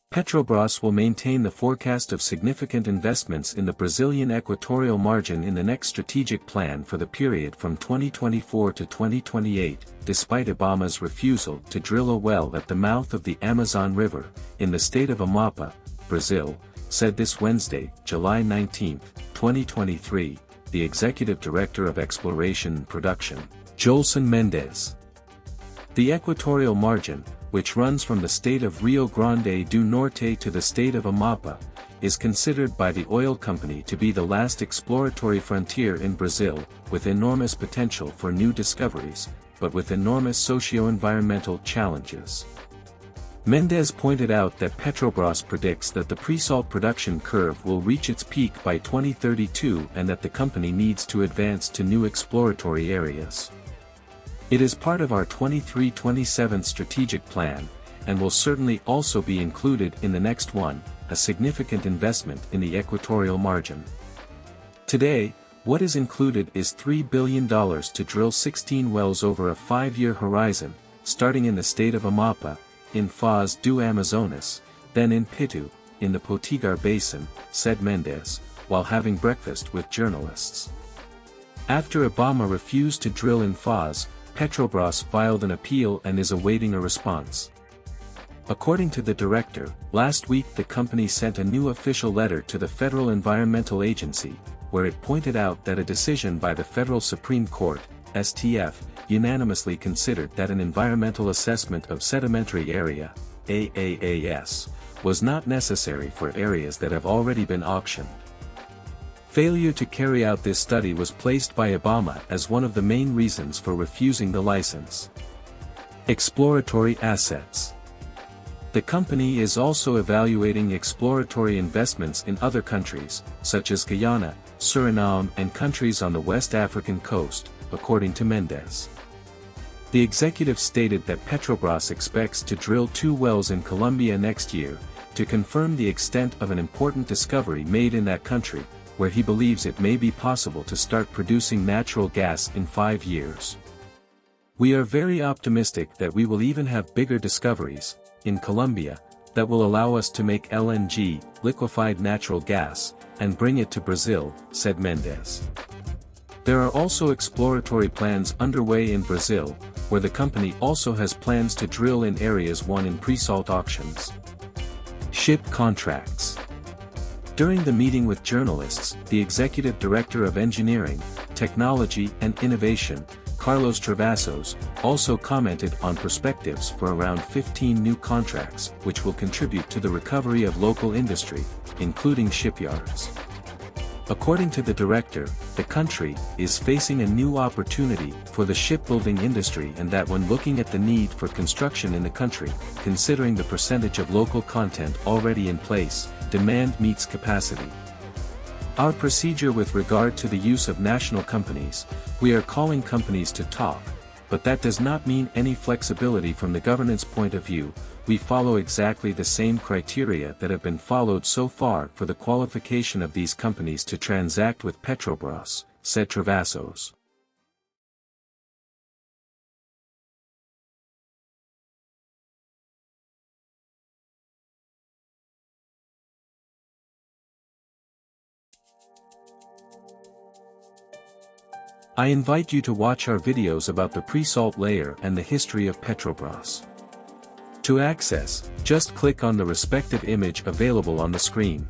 Petrobras will maintain the forecast of significant investments in the Brazilian Equatorial Margin in the next strategic plan for the period from 2024 to 2028, despite Ibama's refusal to drill a well at the mouth of the Amazon River, in the state of Amapá, Brazil, said this Wednesday, July 19, 2023, the Executive Director of Exploration and Production, Jolson Mendes. The Equatorial Margin, which runs from the state of Rio Grande do Norte to the state of Amapá, is considered by the oil company to be the last exploratory frontier in Brazil, with enormous potential for new discoveries, but with enormous socio-environmental challenges. Mendes pointed out that Petrobras predicts that the pre-salt production curve will reach its peak by 2032 and that the company needs to advance to new exploratory areas. It is part of our 23-27 strategic plan, and will certainly also be included in the next one, a significant investment in the Equatorial Margin. Today, what is included is $3 billion to drill 16 wells over a 5-year horizon, starting in the state of Amapá, in Foz do Amazonas, then in Pitu, in the Potiguar Basin, said Mendes, while having breakfast with journalists. After Ibama refused to drill in Foz, Petrobras filed an appeal and is awaiting a response. According to the director, last week the company sent a new official letter to the Federal Environmental Agency, where it pointed out that a decision by the Federal Supreme Court, STF, unanimously considered that an environmental assessment of sedimentary area, AAAS, was not necessary for areas that have already been auctioned. Failure to carry out this study was placed by Ibama as one of the main reasons for refusing the license. Exploratory assets. The company is also evaluating exploratory investments in other countries, such as Guyana, Suriname and countries on the West African coast, according to Mendes. The executive stated that Petrobras expects to drill 2 wells in Colombia next year, to confirm the extent of an important discovery made in that country, where he believes it may be possible to start producing natural gas in 5 years. We are very optimistic that we will even have bigger discoveries, in Colombia, that will allow us to make LNG, liquefied natural gas, and bring it to Brazil, said Mendes. There are also exploratory plans underway in Brazil, where the company also has plans to drill in areas won in pre-salt auctions. Ship contracts. During the meeting with journalists, the Executive Director of Engineering, Technology and Innovation, Carlos Travassos, also commented on perspectives for around 15 new contracts which will contribute to the recovery of local industry, including shipyards. According to the director, the country is facing a new opportunity for the shipbuilding industry, and that when looking at the need for construction in the country, considering the percentage of local content already in place, demand meets capacity. Our procedure with regard to the use of national companies, we are calling companies to talk, but that does not mean any flexibility from the governance point of view. We follow exactly the same criteria that have been followed so far for the qualification of these companies to transact with Petrobras, said Travassos. I invite you to watch our videos about the pre-salt layer and the history of Petrobras. To access, just click on the respective image available on the screen.